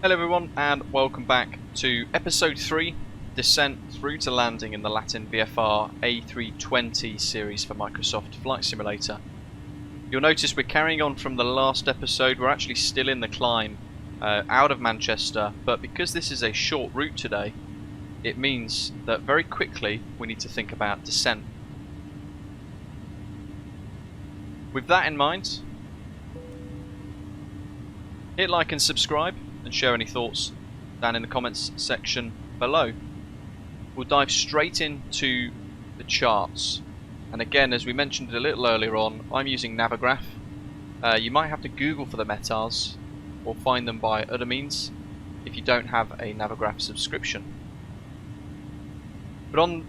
Hello everyone and welcome back to episode 3, Descent through to landing in the LVFR A32X series for Microsoft Flight Simulator. You'll notice we're carrying on from the last episode. We're actually still in the climb out of Manchester, but because this is a short route today, it means that very quickly we need to think about descent. With that in mind, hit like and subscribe and share any thoughts down in the comments section below. We'll dive straight into the charts, and again, as we mentioned a little earlier on, I'm using Navigraph. You might have to Google for the METARs or find them by other means if you don't have a Navigraph subscription. But on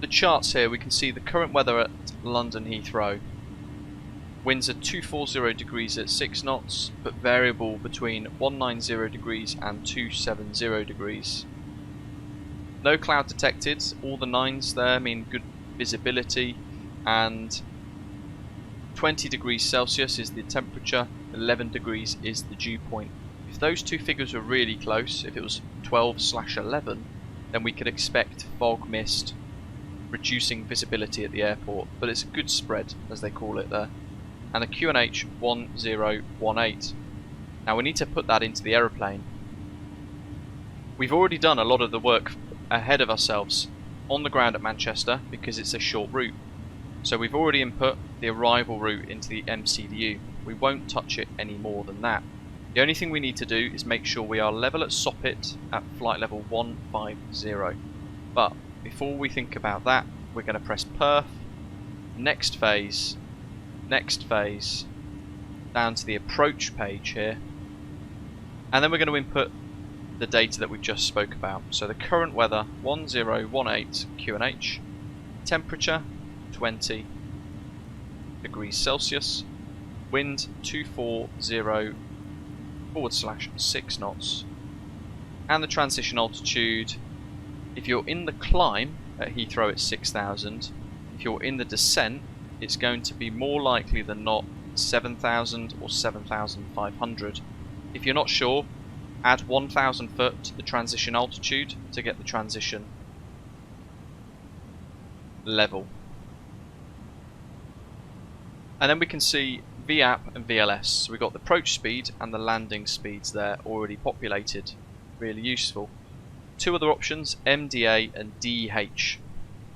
the charts here we can see the current weather at London Heathrow. Winds are 240 degrees at 6 knots, but variable between 190 degrees and 270 degrees. No cloud detected. All the 9s there mean good visibility, and 20 degrees Celsius is the temperature, 11 degrees is the dew point. If those two figures were really close, if it was 12/11, then we could expect fog, mist, reducing visibility at the airport, but it's a good spread, as they call it there. And a QNH 1018. Now we need to put that into the aeroplane. We've already done a lot of the work ahead of ourselves on the ground at Manchester because it's a short route. So we've already input the arrival route into the MCDU. We won't touch it any more than that. The only thing we need to do is make sure we are level at Soppit at flight level 150. But before we think about that, we're going to press Perf, next phase, down to the approach page here, and then we're going to input the data that we just spoke about. So the current weather 1018 QNH, temperature 20 degrees Celsius, wind 240/6 knots, and the transition altitude. If you're in the climb at Heathrow it's 6,000. If you're in the descent, it's going to be more likely than not 7,000 or 7,500. If you're not sure, add 1,000 foot to the transition altitude to get the transition level. And then we can see VAP and VLS. So we've got the approach speed and the landing speeds there already populated. Really useful. Two other options, MDA and DH.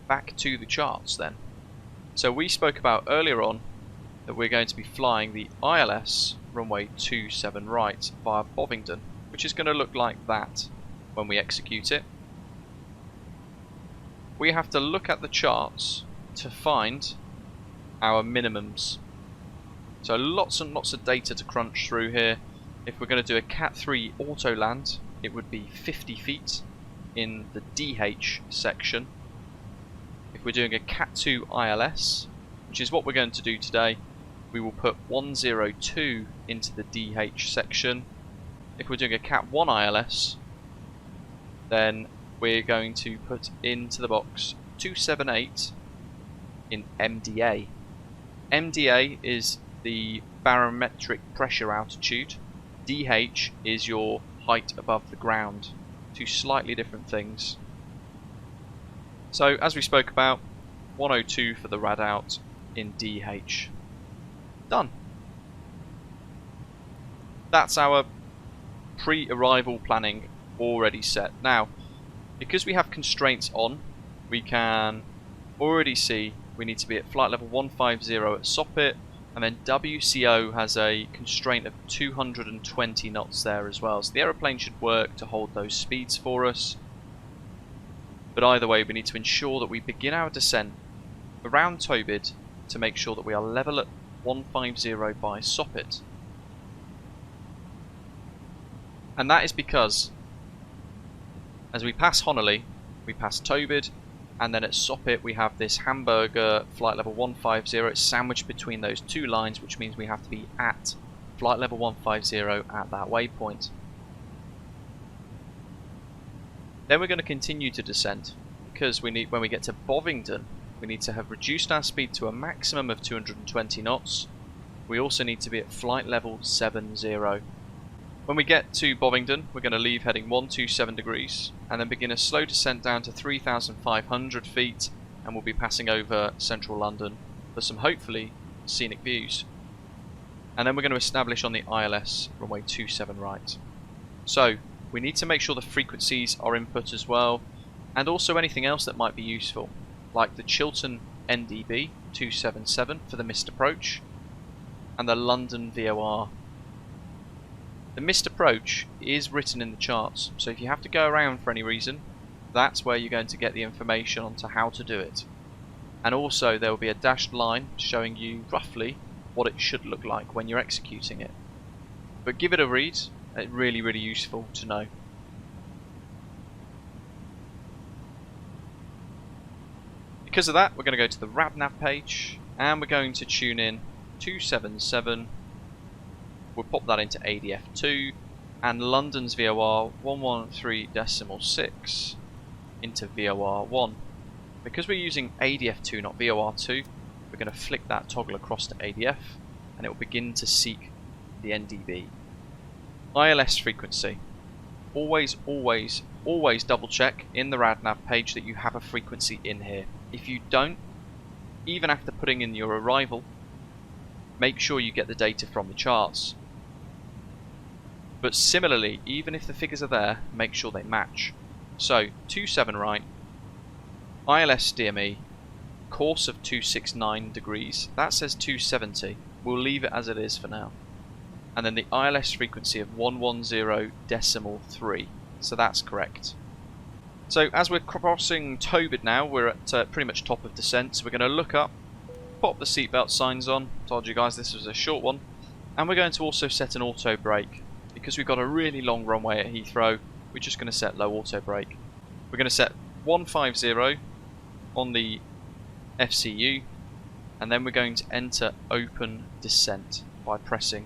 Back to the charts then. So we spoke about earlier on that we're going to be flying the ILS runway 27 right via Bovingdon, which is going to look like that when we execute it. We have to look at the charts to find our minimums. So lots and lots of data to crunch through here. If we're going to do a Cat 3 auto land, it would be 50 feet in the DH section. If we're doing a Cat 2 ILS, which is what we're going to do today, we will put 102 into the DH section. If we're doing a Cat 1 ILS, then we're going to put into the box 278 in MDA. MDA is the barometric pressure altitude. DH is your height above the ground. Two slightly different things. So as we spoke about, 102 for the rad out in DH. Done. That's our pre-arrival planning already set. Now, because we have constraints on, we can already see we need to be at flight level 150 at Soppit, and then WCO has a constraint of 220 knots there as well. So the aeroplane should work to hold those speeds for us. But either way, we need to ensure that we begin our descent around Tobid to make sure that we are level at 150 by Soppit. And that is because as we pass Honolly, we pass Tobid, and then at Soppit we have this hamburger flight level 150. It's sandwiched between those two lines, which means we have to be at flight level 150 at that waypoint. Then we're going to continue to descend because when we get to Bovingdon, we need to have reduced our speed to a maximum of 220 knots. We also need to be at flight level 70. When we get to Bovingdon, we're going to leave heading 127 degrees and then begin a slow descent down to 3,500 feet, and we'll be passing over central London for some hopefully scenic views. And then we're going to establish on the ILS runway 27 right. So we need to make sure the frequencies are input as well, and also anything else that might be useful, like the Chiltern NDB 277 for the missed approach and the London VOR. The missed approach is written in the charts, so if you have to go around for any reason, that's where you're going to get the information onto how to do it. And also there will be a dashed line showing you roughly what it should look like when you're executing it. But give it a read, it's really useful to know. Because of that, we're going to go to the RadNav page and we're going to tune in 277. We'll pop that into ADF2 and London's VOR 113.6 into VOR1. Because we're using ADF2 not VOR2, we're going to flick that toggle across to ADF and it will begin to seek the NDB. ILS frequency. Always double check in the RadNav page that you have a frequency in here. If you don't, even after putting in your arrival, make sure you get the data from the charts. But similarly, even if the figures are there, make sure they match. So 27 right, ILS DME, course of 269 degrees, that says 270, we'll leave it as it is for now. And then the ILS frequency of 110.3, so that's correct. So as we're crossing Tobit now, we're at pretty much top of descent, so we're going to look up, pop the seatbelt signs on, told you guys this was a short one, and we're going to also set an auto brake. Because we've got a really long runway at Heathrow, we're just going to set low auto brake. We're going to set 150 on the FCU, and then we're going to enter open descent by pressing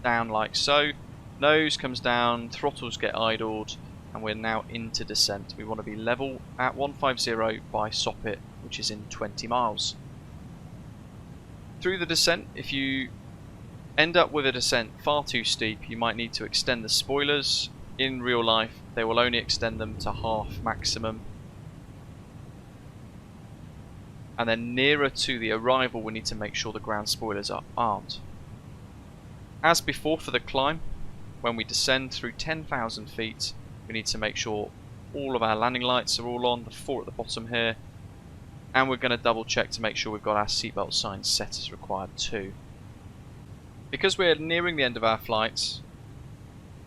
down like so. Nose comes down, throttles get idled, and we're now into descent. We want to be level at 150 by Soppit, which is in 20 miles. Through the descent, if you end up with a descent far too steep, you might need to extend the spoilers. In real life, they will only extend them to half maximum. And then nearer to the arrival, we need to make sure the ground spoilers are armed. As before for the climb, when we descend through 10,000 feet, we need to make sure all of our landing lights are all on, the 4 at the bottom here. And we're going to double check to make sure we've got our seatbelt signs set as required too. Because we're nearing the end of our flight,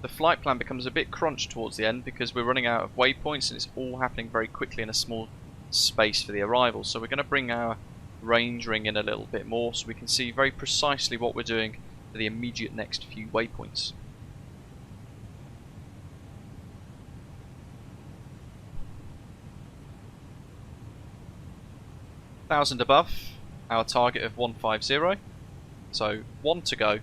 the flight plan becomes a bit crunched towards the end because we're running out of waypoints and it's all happening very quickly in a small space for the arrival. So we're going to bring our range ring in a little bit more so we can see very precisely what we're doing for the immediate next few waypoints. Thousand above, our target of 150. So 1 to go.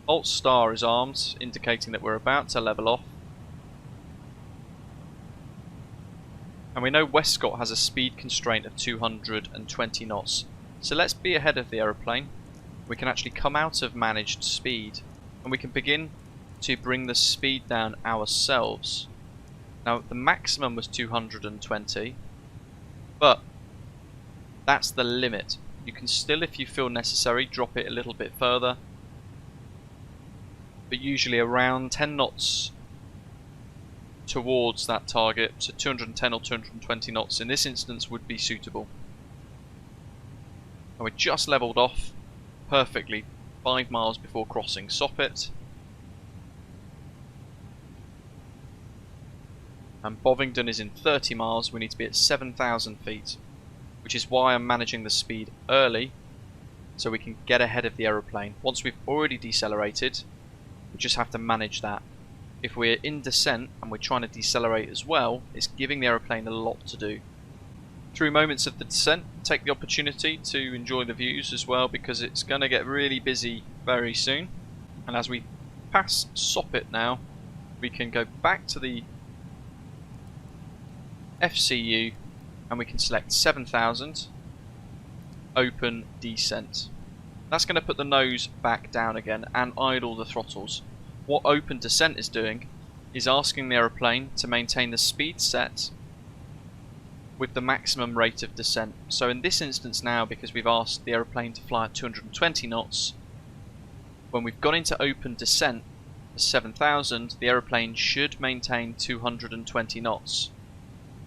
Alt star is armed, indicating that we're about to level off. And we know Westcott has a speed constraint of 220 knots. So let's be ahead of the aeroplane. We can actually come out of managed speed and we can begin to bring the speed down ourselves. Now the maximum was 220. But that's the limit. You can still, if you feel necessary, drop it a little bit further. But usually around 10 knots towards that target, so 210 or 220 knots in this instance would be suitable. And we just levelled off perfectly 5 miles before crossing Soppit. And Bovingdon is in 30 miles, we need to be at 7,000 feet, which is why I'm managing the speed early, so we can get ahead of the aeroplane. Once we've already decelerated, we just have to manage that. If we're in descent and we're trying to decelerate as well, it's giving the aeroplane a lot to do. Through moments of the descent, take the opportunity to enjoy the views as well, because it's going to get really busy very soon. And as we pass Soppit now, we can go back to the FCU and we can select 7,000, open descent. That's going to put the nose back down again and idle the throttles. What open descent is doing is asking the aeroplane to maintain the speed set with the maximum rate of descent. So in this instance now, because we've asked the aeroplane to fly at 220 knots, when we've gone into open descent for 7,000, the aeroplane should maintain 220 knots.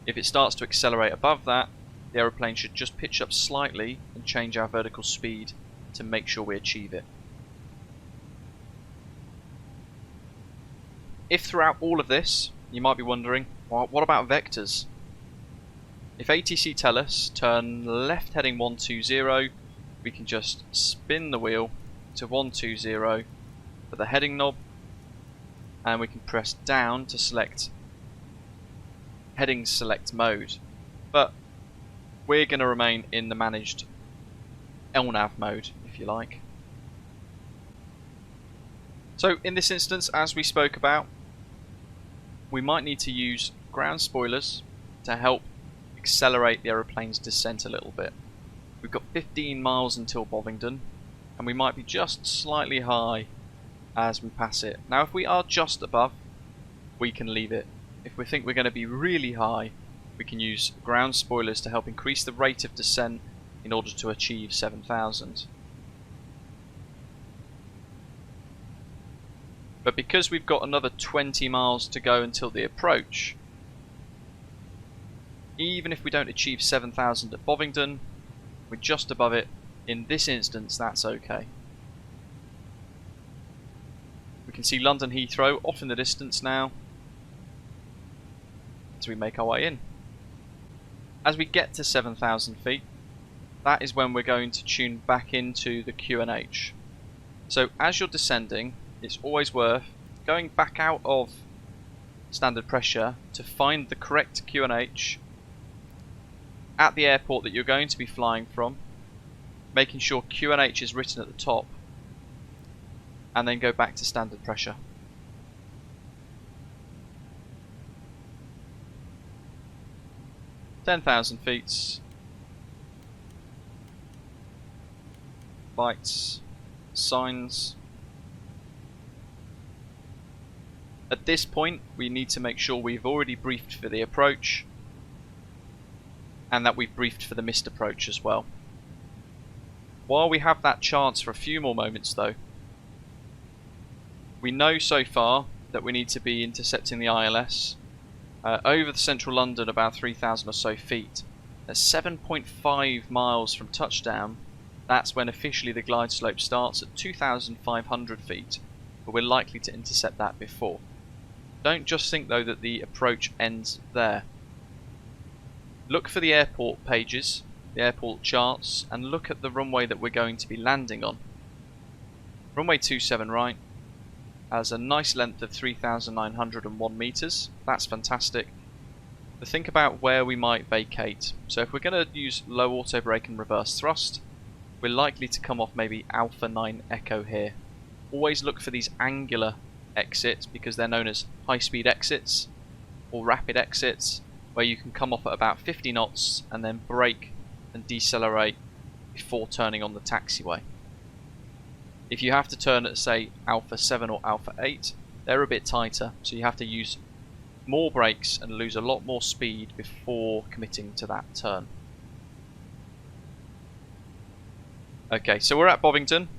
If it starts to accelerate above that, the aeroplane should just pitch up slightly and change our vertical speed to make sure we achieve it. If throughout all of this, you might be wondering, well, what about vectors? If ATC tell us turn left heading 120, we can just spin the wheel to 120 for the heading knob, and we can press down to select heading select mode. But we're going to remain in the managed LNAV mode, if you like. So in this instance, as we spoke about, we might need to use ground spoilers to help accelerate the aeroplane's descent a little bit. We've got 15 miles until Bovingdon, and we might be just slightly high as we pass it. Now if we are just above, we can leave it. If we think we're going to be really high, we can use ground spoilers to help increase the rate of descent in order to achieve 7,000. But because we've got another 20 miles to go until the approach, even if we don't achieve 7,000 at Bovingdon, we're just above it. In this instance, that's okay. We can see London Heathrow off in the distance now as we make our way in. As we get to 7,000 feet, that is when we're going to tune back into the QNH. So as you're descending, it's always worth going back out of standard pressure to find the correct QNH at the airport that you're going to be flying from, making sure QNH is written at the top, and then go back to standard pressure. "10,000 feet, lights, signs." At this point, we need to make sure we've already briefed for the approach, and that we've briefed for the missed approach as well. While we have that chance for a few more moments though, we know so far that we need to be intercepting the ILS over the central London about 3,000 or so feet. At 7.5 miles from touchdown, that's when officially the glide slope starts at 2,500 feet, but we're likely to intercept that before. Don't just think though that the approach ends there. Look for the airport pages, the airport charts, and look at the runway that we're going to be landing on. Runway 27 right has a nice length of 3,901 meters. That's fantastic. But think about where we might vacate. So if we're going to use low auto brake and reverse thrust, we're likely to come off maybe Alpha 9 Echo here. Always look for these angular exits because they're known as high speed exits or rapid exits, where you can come off at about 50 knots and then brake and decelerate before turning on the taxiway. If you have to turn at say Alpha 7 or Alpha 8, they're a bit tighter, so you have to use more brakes and lose a lot more speed before committing to that turn. Okay, so we're at Bovingdon.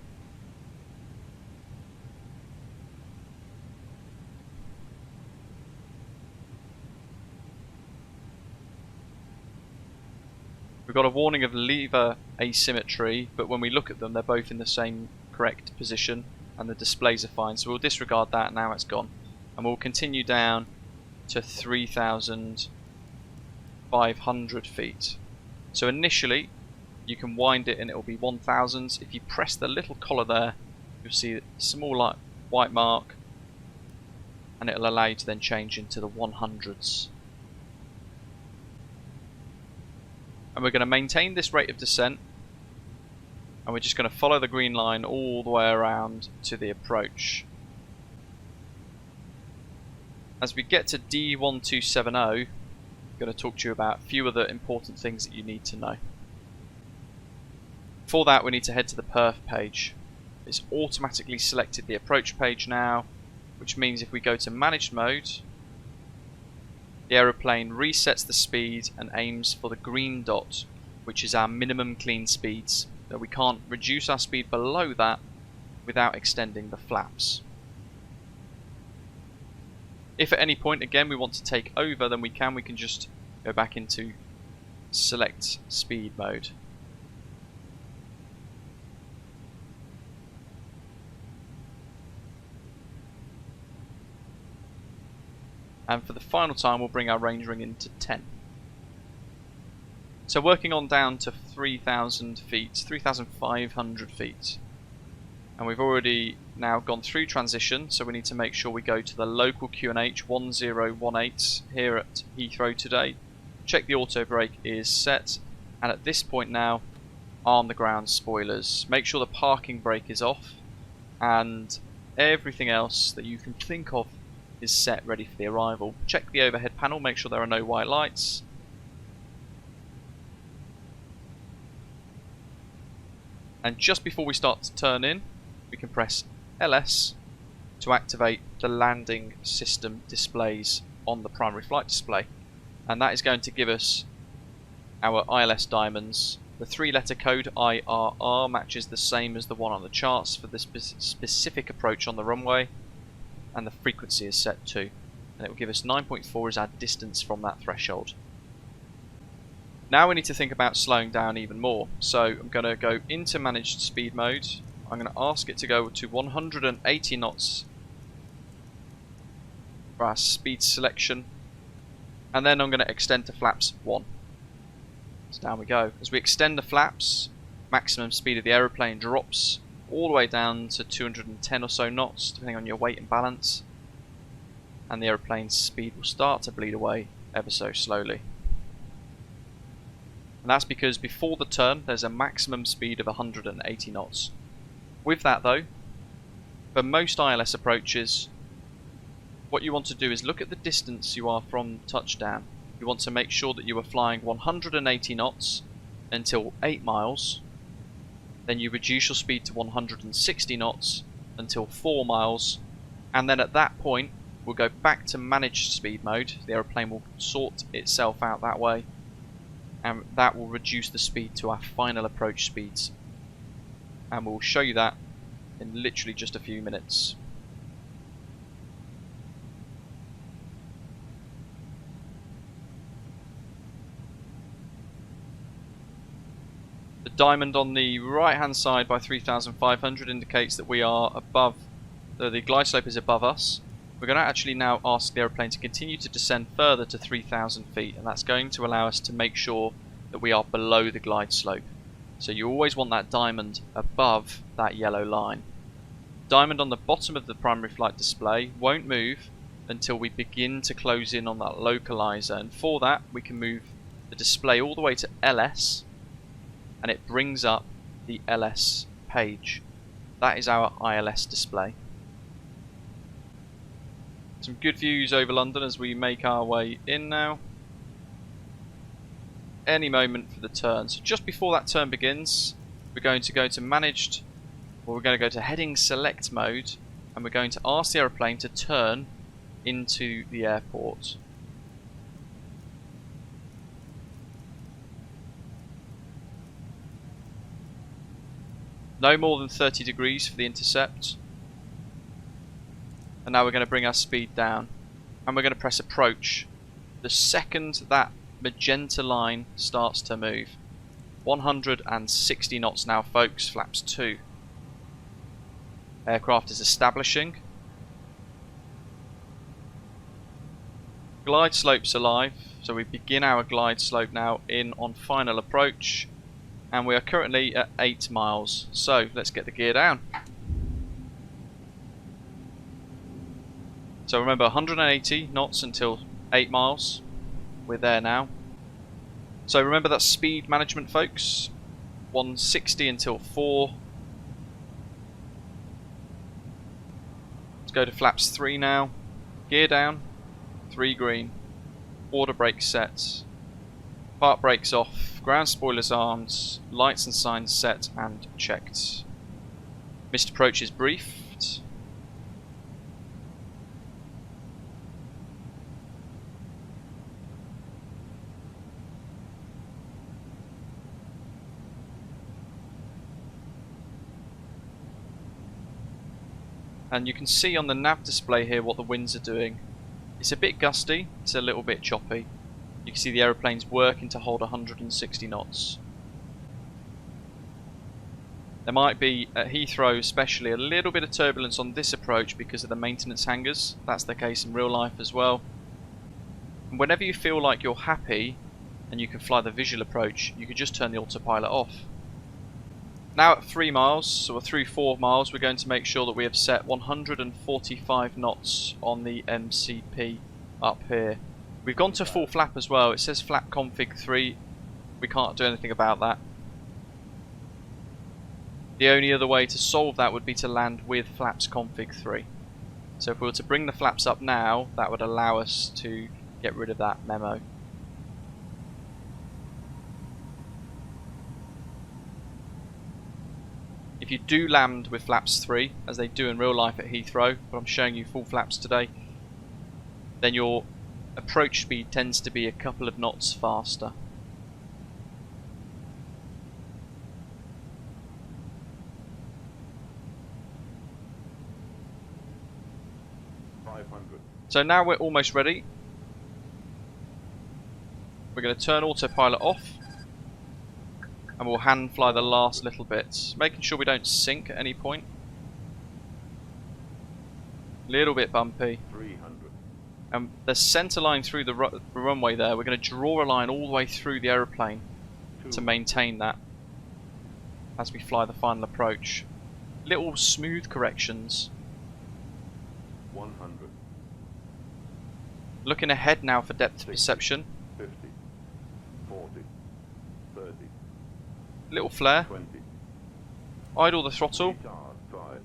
We've got a warning of lever asymmetry, but when we look at them, they're both in the same correct position and the displays are fine, so we'll disregard that. Now it's gone, and we'll continue down to 3,500 feet. So initially you can wind it and it will be 1,000. If you press the little collar there, you'll see a small white mark, and it'll allow you to then change into the 100s. And we're going to maintain this rate of descent, and we're just going to follow the green line all the way around to the approach. As we get to D1270, I'm going to talk to you about a few other important things that you need to know. For that we need to head to the perf page. It's automatically selected the approach page now, which means if we go to managed mode, the aeroplane resets the speed and aims for the green dot, which is our minimum clean speeds. So we can't reduce our speed below that without extending the flaps. If at any point again we want to take over, then we can just go back into select speed mode. And for the final time we'll bring our range ring into 10. So working on down to 3,000 feet, 3,500 feet. And we've already now gone through transition, so we need to make sure we go to the local QNH 1018 here at Heathrow today. Check the auto brake is set, and at this point now, arm the ground spoilers. Make sure the parking brake is off, and everything else that you can think of is set ready for the arrival. Check the overhead panel, make sure there are no white lights. And just before we start to turn in, we can press LS to activate the landing system displays on the primary flight display. And that is going to give us our ILS diamonds. The 3-letter code IRR matches the same as the one on the charts for the specific approach on the runway. And the frequency is set to, and it will give us 9.4 as our distance from that threshold. Now we need to think about slowing down even more, so I'm going to go into managed speed mode. I'm going to ask it to go to 180 knots for our speed selection, and then I'm going to extend to flaps 1. So down we go. As we extend the flaps, maximum speed of the aeroplane drops all the way down to 210 or so knots, depending on your weight and balance, and the aeroplane's speed will start to bleed away ever so slowly. And that's because before the turn there's a maximum speed of 180 knots. With that though, for most ILS approaches, what you want to do is look at the distance you are from touchdown. You want to make sure that you are flying 180 knots until 8 miles. Then you reduce your speed to 160 knots until 4 miles, and then at that point we'll go back to managed speed mode. The aeroplane will sort itself out that way, and that will reduce the speed to our final approach speeds. And we'll show you that in literally just a few minutes. The diamond on the right hand side by 3,500 indicates that we are above, the glide slope is above us. We're going to actually now ask the aeroplane to continue to descend further to 3,000 feet, and that's going to allow us to make sure that we are below the glide slope. So you always want that diamond above that yellow line. Diamond on the bottom of the primary flight display won't move until we begin to close in on that localizer, and for that we can move the display all the way to LS, and it brings up the LS page. That is our ILS display. Some good views over London as we make our way in now. Any moment for the turn. So just before that turn begins, we're going to go to managed, or we're going to go to heading select mode, and we're going to ask the aeroplane to turn into the airport. No more than 30 degrees for the intercept. And now we're going to bring our speed down, and we're going to press approach. The second that magenta line starts to move. 160 knots now, folks, flaps 2. Aircraft is establishing. Glide slope's alive, so we begin our glide slope now in on final approach, and we are currently at 8 miles. So let's get the gear down. So remember, 180 knots until 8 miles. We're there now. So remember that speed management, folks. 160 until 4. Let's go to flaps 3 now. Gear down. 3 green. Order brake set. Park brakes off, ground spoilers armed, lights and signs set and checked. Missed approach is briefed. And you can see on the nav display here what the winds are doing. It's a bit gusty, it's a little bit choppy. You can see the aeroplane's working to hold 160 knots. There might be, at Heathrow especially, a little bit of turbulence on this approach because of the maintenance hangars. That's the case in real life as well. And whenever you feel like you're happy and you can fly the visual approach, you could just turn the autopilot off. Now at 3 miles, so through 4 miles, we're going to make sure that we have set 145 knots on the MCP up here. We've gone to full flap as well. It says flap config 3. We can't do anything about that. The only other way to solve that would be to land with flaps config 3. So if we were to bring the flaps up now, that would allow us to get rid of that memo. If you do land with flaps 3, as they do in real life at Heathrow, but I'm showing you full flaps today, then your approach speed tends to be a couple of knots faster. So now we're almost ready. We're going to turn autopilot off. And we'll hand fly the last little bits, making sure we don't sink at any point. Little bit bumpy. 300. And the centre line through the runway there, we're going to draw a line all the way through the aeroplane to maintain that as we fly the final approach. Little smooth corrections. 100. Looking ahead now for depth perception. 50. 40. 30. Little flare. 20. Idle the throttle. Retard 5.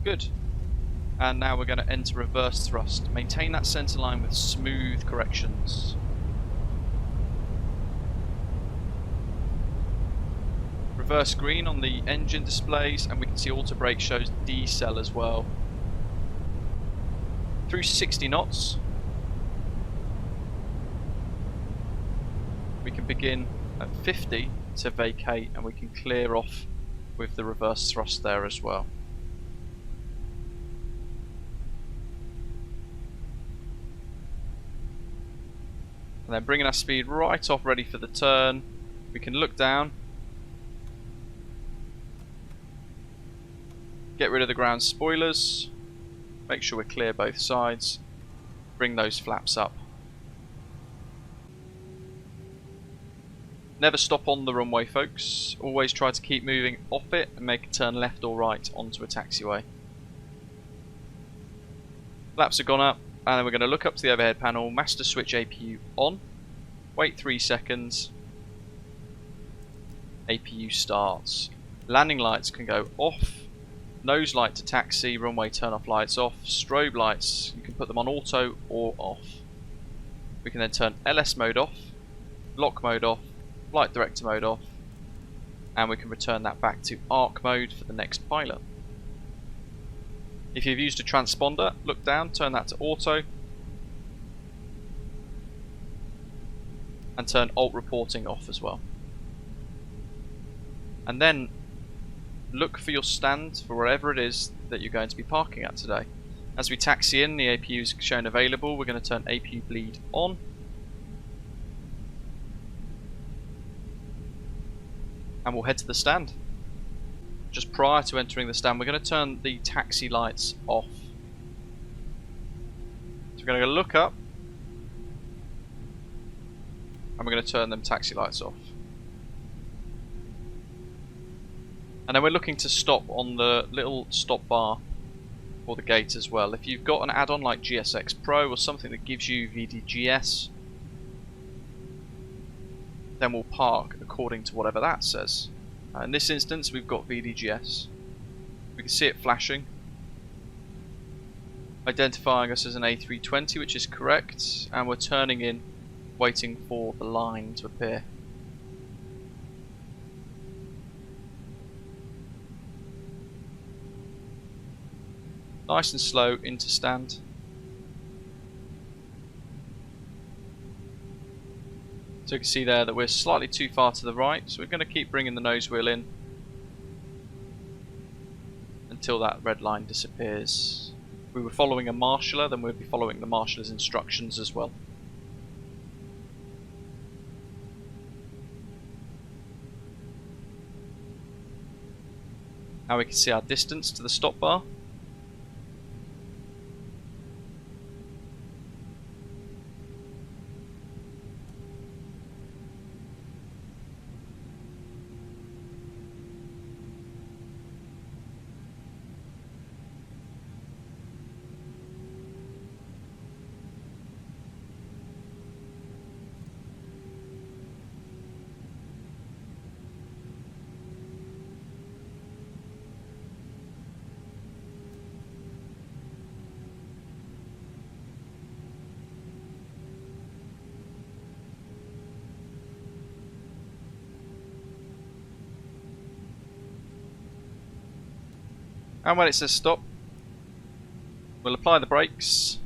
Good. And now we're going to enter reverse thrust. Maintain that centre line with smooth corrections. Reverse green on the engine displays, and we can see auto brake shows decel as well. Through 60 knots, we can begin at 50 to vacate, and we can clear off with the reverse thrust there as well. And then bringing our speed right off, ready for the turn. We can look down, get rid of the ground spoilers, make sure we're clear both sides, bring those flaps up. Never stop on the runway, folks. Always try to keep moving off it and make a turn left or right onto a taxiway. Flaps have gone up, and then we're going to look up to the overhead panel, master switch APU on, wait 3 seconds, APU starts. Landing lights can go off, nose light to taxi, runway turn off lights off, strobe lights, you can put them on auto or off. We can then turn LS mode off, lock mode off, flight director mode off, and we can return that back to arc mode for the next pilot. If you've used a transponder, look down, turn that to auto, and turn alt reporting off as well. And then look for your stand for wherever it is that you're going to be parking at today. As we taxi in, the APU is shown available. We're going to turn APU bleed on. And we'll head to the stand. Just prior to entering the stand, we're going to turn the taxi lights off. So we're going to look up, and we're going to turn them taxi lights off. And then we're looking to stop on the little stop bar for the gate as well. If you've got an add-on like GSX Pro or something that gives you VDGS, then we'll park according to whatever that says. In this instance, we've got VDGS. We can see it flashing, identifying us as an A320, which is correct, and we're turning in waiting for the line to appear. Nice and slow into stand. So you can see there that we're slightly too far to the right, so we're going to keep bringing the nose wheel in until that red line disappears. If we were following a marshaller, then we'd be following the marshaller's instructions as well. Now we can see our distance to the stop bar. And when it says stop, we'll apply the brakes,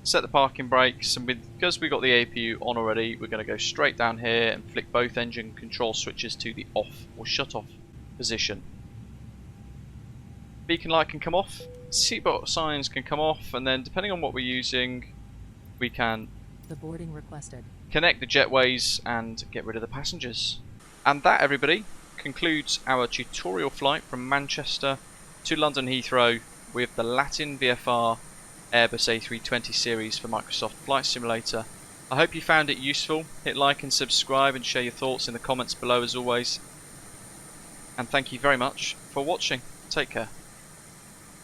set the parking brakes, and because we've got the APU on already, we're going to go straight down here and flick both engine control switches to the off or shut off position. Beacon light can come off, seatbelt signs can come off, and then depending on what we're using, we can boarding requested. Connect the jetways and get rid of the passengers. And that, everybody, concludes our tutorial flight from Manchester to London Heathrow with the Latin VFR Airbus A320 series for Microsoft Flight Simulator. I hope you found it useful. Hit like and subscribe and share your thoughts in the comments below as always. And thank you very much for watching. Take care.